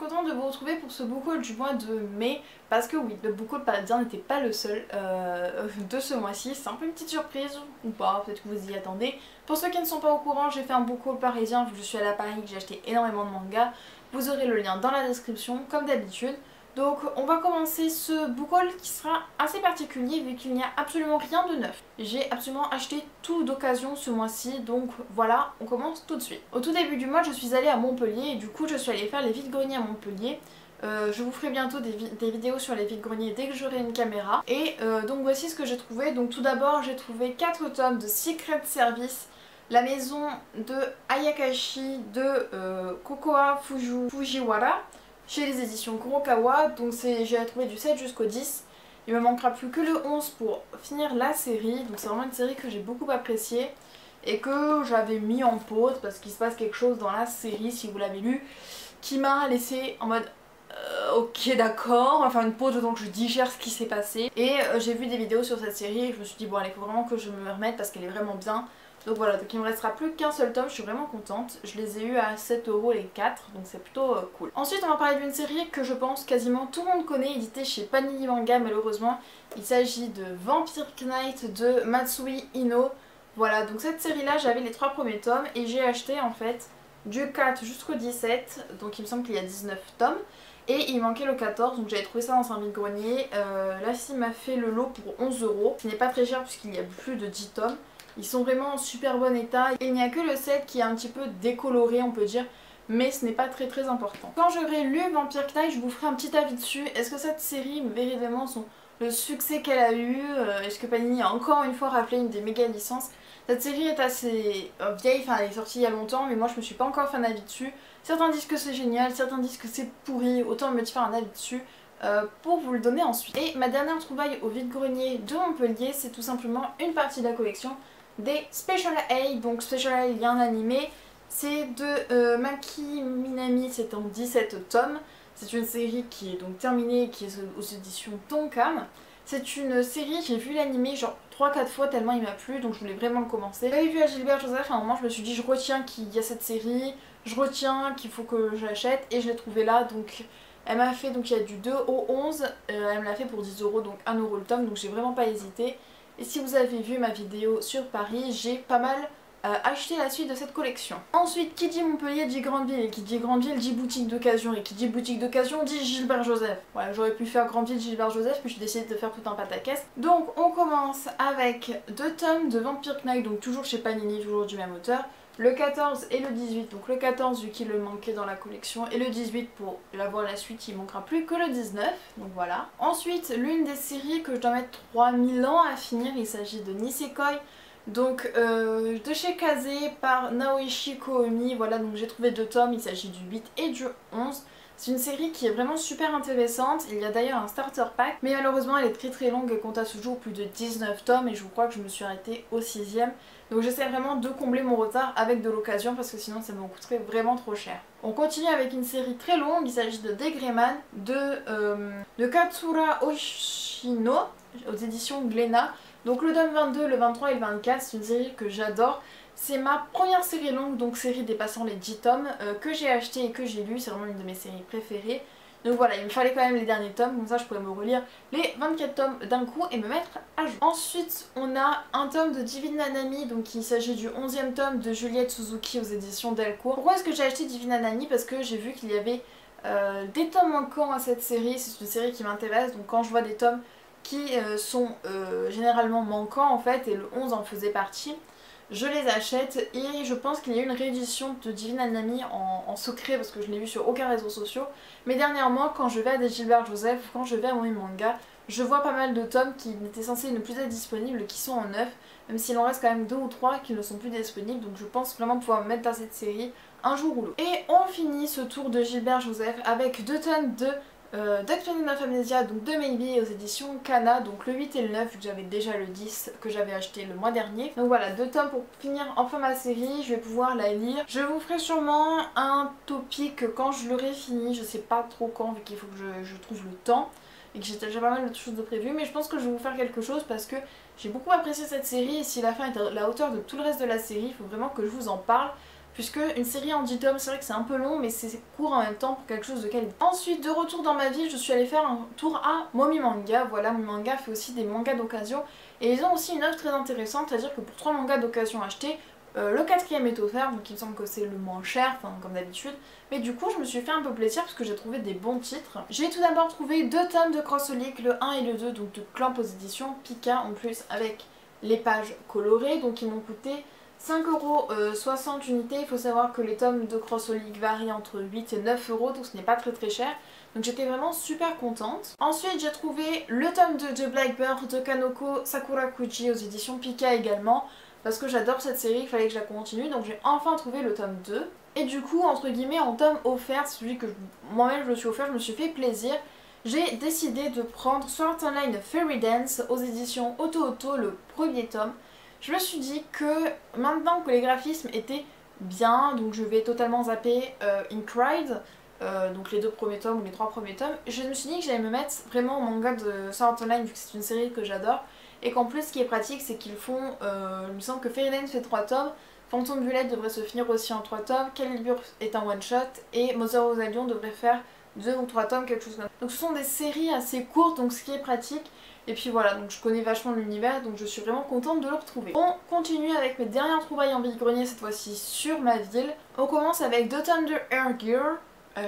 contente de vous retrouver pour ce book haul du mois de mai parce que oui, le book haul parisien n'était pas le seul de ce mois-ci. C'est un peu une petite surprise ou pas, peut-être que vous y attendez. Pour ceux qui ne sont pas au courant, j'ai fait un book haul parisien vu que je suis allée à Paris, que j'ai acheté énormément de mangas. Vous aurez le lien dans la description comme d'habitude. Donc on va commencer ce book haul qui sera assez particulier vu qu'il n'y a absolument rien de neuf. J'ai absolument acheté tout d'occasion ce mois-ci, donc voilà, on commence tout de suite. Au tout début du mois, je suis allée à Montpellier et du coup je suis allée faire les vides-greniers à Montpellier. Je vous ferai bientôt des vidéos sur les vides-greniers dès que j'aurai une caméra. Et donc voici ce que j'ai trouvé. Donc tout d'abord j'ai trouvé 4 tomes de Secret Service, la maison de Ayakashi de Kokoa Fujiwara, chez les éditions Kurokawa. Donc j'ai trouvé du 7 jusqu'au 10. Il me manquera plus que le 11 pour finir la série. Donc c'est vraiment une série que j'ai beaucoup appréciée et que j'avais mis en pause parce qu'il se passe quelque chose dans la série, si vous l'avez lu, qui m'a laissé en mode ok d'accord, enfin une pause donc je digère ce qui s'est passé. Et j'ai vu des vidéos sur cette série et je me suis dit bon allez, il faut vraiment que je me remette parce qu'elle est vraiment bien. Donc voilà, donc il me restera plus qu'un seul tome, je suis vraiment contente. Je les ai eu à 7 € les 4, donc c'est plutôt cool. Ensuite on va parler d'une série que je pense quasiment tout le monde connaît, éditée chez Panini Manga malheureusement. Il s'agit de Vampire Knight de Matsui Ino. Voilà, donc cette série là j'avais les 3 premiers tomes et j'ai acheté en fait du 4 jusqu'au 17, donc il me semble qu'il y a 19 tomes. Et il manquait le 14, donc j'avais trouvé ça dans un vide-grenier. Là, il m'a fait le lot pour 11 €, ce n'est pas très cher puisqu'il y a plus de 10 tomes. Ils sont vraiment en super bon état et il n'y a que le 7 qui est un petit peu décoloré, on peut dire, mais ce n'est pas très important. Quand j'aurai lu Vampire Knight, je vous ferai un petit avis dessus. Est-ce que cette série, véritablement, le succès qu'elle a eu, est-ce que Panini a encore une fois rappelé une des méga licences? Cette série est assez vieille, enfin elle est sortie il y a longtemps, mais moi je me suis pas encore fait un avis dessus. Certains disent que c'est génial, certains disent que c'est pourri, autant me faire un avis dessus pour vous le donner ensuite. Et ma dernière trouvaille au vide-grenier de Montpellier, c'est tout simplement une partie de la collection des Special A. Donc Special A, il y a un animé, c'est de Maki Minami, c'est en 17 tomes. C'est une série qui est donc terminée, qui est aux éditions Tonkam. C'est une série, j'ai vu l'animé genre 3-4 fois tellement il m'a plu, donc je voulais vraiment le commencer. J'avais vu à Gilbert Joseph, à un moment je me suis dit je retiens qu'il y a cette série, je retiens qu'il faut que je l'achète et je l'ai trouvé là. Donc elle m'a fait, donc il y a du 2 au 11, elle me l'a fait pour 10 €, donc 1 € le tome, donc j'ai vraiment pas hésité. Et si vous avez vu ma vidéo sur Paris, j'ai pas mal acheté la suite de cette collection. Ensuite, qui dit Montpellier dit Grande Ville, et qui dit Grande Ville dit boutique d'occasion, et qui dit boutique d'occasion dit Gilbert Joseph. Voilà, j'aurais pu faire Grande Ville Gilbert Joseph, puis j'ai décidé de faire tout un pataquès. Donc on commence avec 2 tomes de Vampire Knight, donc toujours chez Panini, toujours du même auteur. Le 14 et le 18, donc le 14 vu qu'il le manquait dans la collection et le 18 pour l'avoir la suite il manquera plus que le 19, donc voilà. Ensuite l'une des séries que je dois mettre 3000 ans à finir, il s'agit de Nisekoi, donc de chez Kaze par Naoishi Koumi. Voilà, donc j'ai trouvé 2 tomes, il s'agit du 8 et du 11. C'est une série qui est vraiment super intéressante, il y a d'ailleurs un starter pack, mais malheureusement elle est très longue et compte à ce jour plus de 19 tomes et je crois que je me suis arrêtée au 6ème. Donc j'essaie vraiment de combler mon retard avec de l'occasion parce que sinon ça me coûterait vraiment trop cher. On continue avec une série très longue, il s'agit de Degreman de Katsura Oshino aux éditions Glénat. Donc le tome 22, le 23 et le 24, c'est une série que j'adore. C'est ma première série longue, donc série dépassant les 10 tomes, que j'ai acheté et que j'ai lu, c'est vraiment une de mes séries préférées. Donc voilà, il me fallait quand même les derniers tomes, comme ça je pourrais me relire les 24 tomes d'un coup et me mettre à jour. Ensuite, on a un tome de Divine Nanami, donc il s'agit du 11e tome de Juliette Suzuki aux éditions Delcourt. Pourquoi est-ce que j'ai acheté Divine Nanami? Parce que j'ai vu qu'il y avait des tomes manquants à cette série, c'est une série qui m'intéresse, donc quand je vois des tomes qui sont généralement manquants en fait, et le 11 en faisait partie, je les achète. Et je pense qu'il y a eu une réédition de Divine Nanami en secret parce que je n'ai vu sur aucun réseau social. Mais dernièrement, quand je vais à des Gilbert Joseph, quand je vais à Moe Manga, je vois pas mal de tomes qui n'étaient censés ne plus être disponibles, qui sont en neuf, même s'il en reste quand même 2 ou 3 qui ne sont plus disponibles. Donc je pense vraiment pouvoir me mettre dans cette série un jour ou l'autre. Et on finit ce tour de Gilbert Joseph avec 2 tomes de Doctrine of Amnesia, donc de Maybe aux éditions Kana, donc le 8 et le 9 vu que j'avais déjà le 10 que j'avais acheté le mois dernier. Donc voilà, 2 tomes pour finir enfin ma série, je vais pouvoir la lire. Je vous ferai sûrement un topic quand je l'aurai fini, je sais pas trop quand vu qu'il faut que je trouve le temps et que j'ai déjà pas mal de choses de prévues, mais je pense que je vais vous faire quelque chose parce que j'ai beaucoup apprécié cette série et si la fin est à la hauteur de tout le reste de la série, il faut vraiment que je vous en parle puisque une série en 10 tomes, c'est vrai que c'est un peu long, mais c'est court en même temps pour quelque chose de qualité. Ensuite, de retour dans ma ville, je suis allée faire un tour à Momi Manga. Voilà, Momi Manga fait aussi des mangas d'occasion, et ils ont aussi une offre très intéressante, c'est-à-dire que pour 3 mangas d'occasion achetés, le 4ème est offert, donc il me semble que c'est le moins cher, enfin comme d'habitude. Mais du coup je me suis fait un peu plaisir parce que j'ai trouvé des bons titres. J'ai tout d'abord trouvé 2 tomes de Crossolik, le 1 et le 2, donc de Clamp aux éditions Pika en plus avec les pages colorées. Donc ils m'ont coûté 5,60€ unités. Il faut savoir que les tomes de Crossolik varient entre 8 et 9€, donc ce n'est pas très cher. Donc j'étais vraiment super contente. Ensuite j'ai trouvé le tome 2 de Blackbird de Kanoko Sakurakuji aux éditions Pika également. Parce que j'adore cette série, il fallait que je la continue, donc j'ai enfin trouvé le tome 2. Et du coup, entre guillemets, en tome offert, celui que moi-même je me suis offert, je me suis fait plaisir. J'ai décidé de prendre Sword Art Online Fairy Dance aux éditions Oto, le premier tome. Je me suis dit que maintenant que les graphismes étaient bien, donc je vais totalement zapper Incried, donc les 2 premiers tomes ou les 3 premiers tomes, je me suis dit que j'allais me mettre vraiment au manga de Sword Art Online vu que c'est une série que j'adore. Et qu'en plus ce qui est pratique c'est qu'ils font, il me semble que Fairy Dance fait 3 tomes, Phantom Bullet devrait se finir aussi en 3 tomes, Calibur est un one shot et Mother of Lion devrait faire 2 ou 3 tomes, quelque chose comme ça. Donc ce sont des séries assez courtes, donc ce qui est pratique. Et puis voilà, donc je connais vachement l'univers, donc je suis vraiment contente de le retrouver. On continue avec mes dernières trouvailles en vide-grenier, cette fois-ci sur ma ville. On commence avec 2 tomes de Air Gear, bon,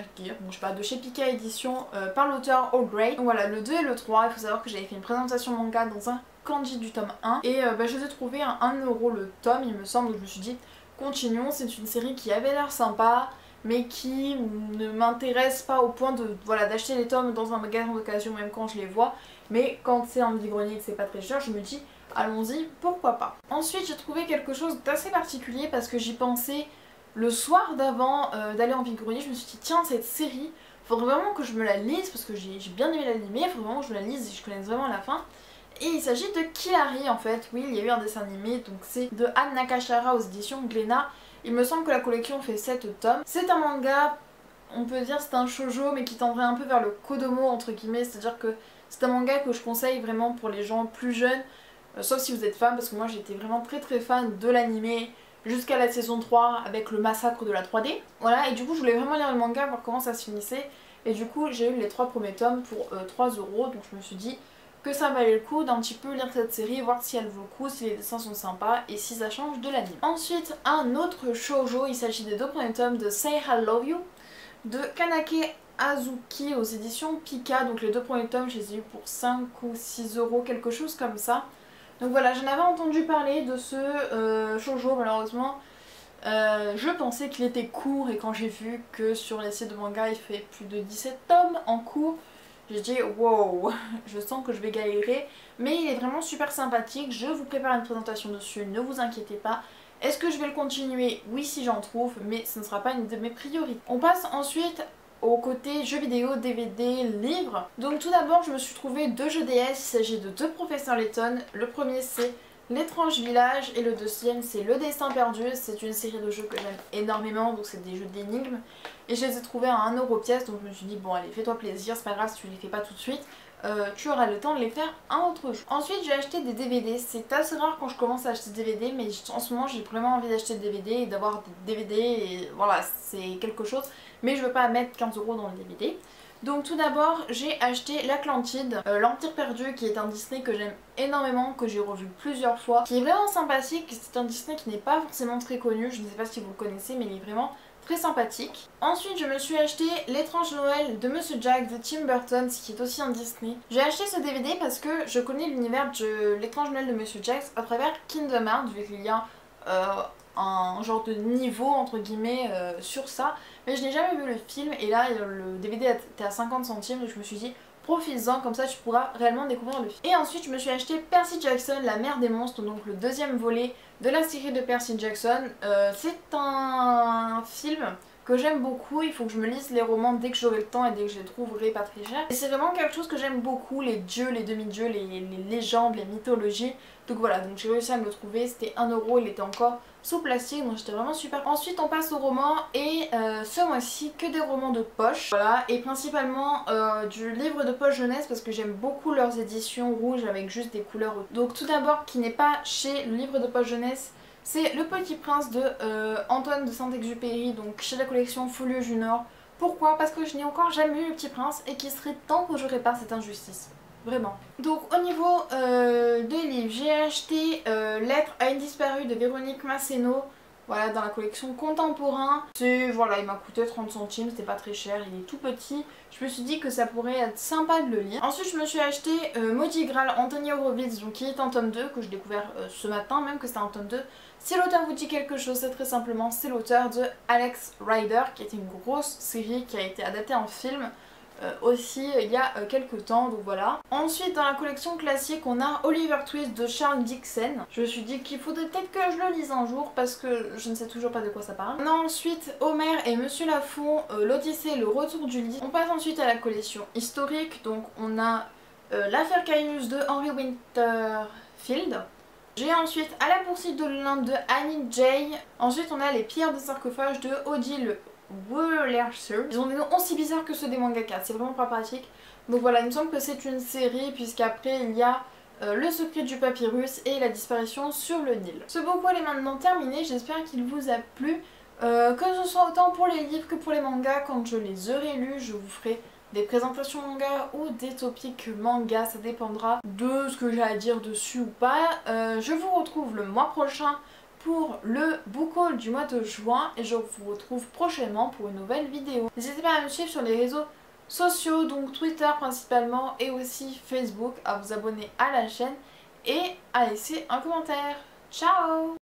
je sais pas, de chez Pika Édition par l'auteur O'Grey. Donc voilà, le 2 et le 3, il faut savoir que j'avais fait une présentation manga dans un kanji du tome 1 et je les ai trouvés à 1€ le tome il me semble, donc je me suis dit continuons, c'est une série qui avait l'air sympa mais qui ne m'intéresse pas au point de voilà d'acheter les tomes dans un magasin d'occasion même quand je les vois, mais quand c'est un vide-grenier et que c'est pas très cher, je me dis allons-y, pourquoi pas. Ensuite j'ai trouvé quelque chose d'assez particulier parce que j'y pensais le soir d'avant d'aller en vide-grenier. Je me suis dit tiens, cette série faudrait vraiment que je me la lise parce que j'ai bien aimé l'animé, il faudrait vraiment que je me la lise et je connaisse vraiment la fin. Et il s'agit de Killary en fait, oui il y a eu un dessin animé, donc c'est de Anne Nakashara aux éditions Glénat. Il me semble que la collection fait 7 tomes. C'est un manga, on peut dire c'est un shoujo mais qui tendrait un peu vers le kodomo entre guillemets, c'est à dire que c'est un manga que je conseille vraiment pour les gens plus jeunes, sauf si vous êtes fan parce que moi j'étais vraiment très fan de l'animé jusqu'à la saison 3 avec le massacre de la 3D. Voilà, et du coup je voulais vraiment lire le manga, voir comment ça se finissait. Et du coup j'ai eu les 3 premiers tomes pour 3€, donc je me suis dit que ça valait le coup d'un petit peu lire cette série, voir si elle vaut le coup, si les dessins sont sympas et si ça change de l'anime. Ensuite, un autre shoujo, il s'agit des 2 premiers tomes de Say I Love You de Kanake Azuki aux éditions Pika. Donc les 2 premiers tomes, je les ai eu pour 5 ou 6€, quelque chose comme ça. Donc voilà, j'en avais entendu parler de ce shoujo, malheureusement. Je pensais qu'il était court et quand j'ai vu que sur les sites de manga il fait plus de 17 tomes en cours, j'ai dit wow, je sens que je vais galérer, mais il est vraiment super sympathique. Je vous prépare une présentation dessus, ne vous inquiétez pas. Est-ce que je vais le continuer? Oui, si j'en trouve, mais ce ne sera pas une de mes priorités. On passe ensuite au côté jeux vidéo, DVD, livres. Donc tout d'abord je me suis trouvé 2 jeux DS, il s'agit de 2 Professeur Layton. Le premier c'est L'étrange village et le deuxième c'est Le destin perdu. C'est une série de jeux que j'aime énormément, donc c'est des jeux d'énigmes. Et je les ai trouvés à 1€ pièce, donc je me suis dit bon allez fais-toi plaisir, c'est pas grave si tu les fais pas tout de suite. Tu auras le temps de les faire un autre jour. Ensuite j'ai acheté des DVD, c'est assez rare quand je commence à acheter des DVD, mais en ce moment j'ai vraiment envie d'acheter des DVD et d'avoir des DVD et voilà c'est quelque chose. Mais je veux pas mettre 15€ dans le DVD. Donc tout d'abord j'ai acheté l'Atlantide, l'Empire perdu, qui est un Disney que j'aime énormément, que j'ai revu plusieurs fois, qui est vraiment sympathique. C'est un Disney qui n'est pas forcément très connu, je ne sais pas si vous le connaissez mais il est vraiment très sympathique. Ensuite je me suis acheté L'étrange Noël de Monsieur Jack de Tim Burton, ce qui est aussi un Disney. J'ai acheté ce DVD parce que je connais l'univers de L'étrange Noël de Monsieur Jack à travers Kingdom Hearts, vu qu'il y a un genre de niveau entre guillemets sur ça, mais je n'ai jamais vu le film et là le DVD était à 50 centimes, donc je me suis dit profites-en, comme ça tu pourras réellement découvrir le film. Et ensuite je me suis acheté Percy Jackson, la mer des monstres, donc le deuxième volet de la série de Percy Jackson. C'est un film que j'aime beaucoup, il faut que je me lise les romans dès que j'aurai le temps et dès que je les trouverai pas très chers. Et c'est vraiment quelque chose que j'aime beaucoup, les dieux, les demi-dieux, les légendes, les mythologies. Donc voilà, donc j'ai réussi à me le trouver, c'était 1€, il était encore sous plastique, donc j'étais vraiment super. Ensuite on passe aux romans et ce mois-ci que des romans de poche. Voilà, et principalement du livre de poche jeunesse parce que j'aime beaucoup leurs éditions rouges avec juste des couleurs. Donc tout d'abord qui n'est pas chez le livre de poche jeunesse, C'est Le Petit Prince de Antoine de Saint-Exupéry, donc chez la collection Folio Junior. Pourquoi? Parce que je n'ai encore jamais lu Le Petit Prince et qu'il serait temps que je répare cette injustice. Vraiment. Donc au niveau des livres, j'ai acheté Lettre à une disparue de Véronique Masséno. Voilà, dans la collection Contemporain. Voilà, il m'a coûté 30 centimes, c'était pas très cher, il est tout petit. Je me suis dit que ça pourrait être sympa de le lire. Ensuite, je me suis acheté Maudit Graal Anthony Horowitz, donc qui est en tome 2, que j'ai découvert ce matin, même que c'était en tome 2. Si l'auteur vous dit quelque chose, c'est très simplement, c'est l'auteur de Alex Rider, qui était une grosse série qui a été adaptée en film. Aussi il y a quelques temps, donc voilà. Ensuite dans la collection classique on a Oliver Twist de Charles Dickens. Je me suis dit qu'il faudrait peut-être que je le lise un jour parce que je ne sais toujours pas de quoi ça parle. On a ensuite Homer et Monsieur Lafont, l'Odyssée, le retour du lit. On passe ensuite à la collection historique, donc on a l'affaire Caius de Henry Winterfield. J'ai ensuite À la poursuite de l'Olympe de Annie Jay. Ensuite on a Les pierres des sarcophages de Odile Wurlitzer. Ils ont des noms aussi bizarres que ceux des mangaka, c'est vraiment pas pratique. Donc voilà, il me semble que c'est une série puisqu'après il y a Le secret du papyrus et La disparition sur le Nil. Ce bookhaul est maintenant terminé, j'espère qu'il vous a plu. Que ce soit autant pour les livres que pour les mangas, quand je les aurai lus, je vous ferai des présentations manga ou des topics manga, ça dépendra de ce que j'ai à dire dessus ou pas. Je vous retrouve le mois prochain pour le book haul du mois de juin et je vous retrouve prochainement pour une nouvelle vidéo. N'hésitez pas à me suivre sur les réseaux sociaux, donc Twitter principalement et aussi Facebook, à vous abonner à la chaîne et à laisser un commentaire. Ciao!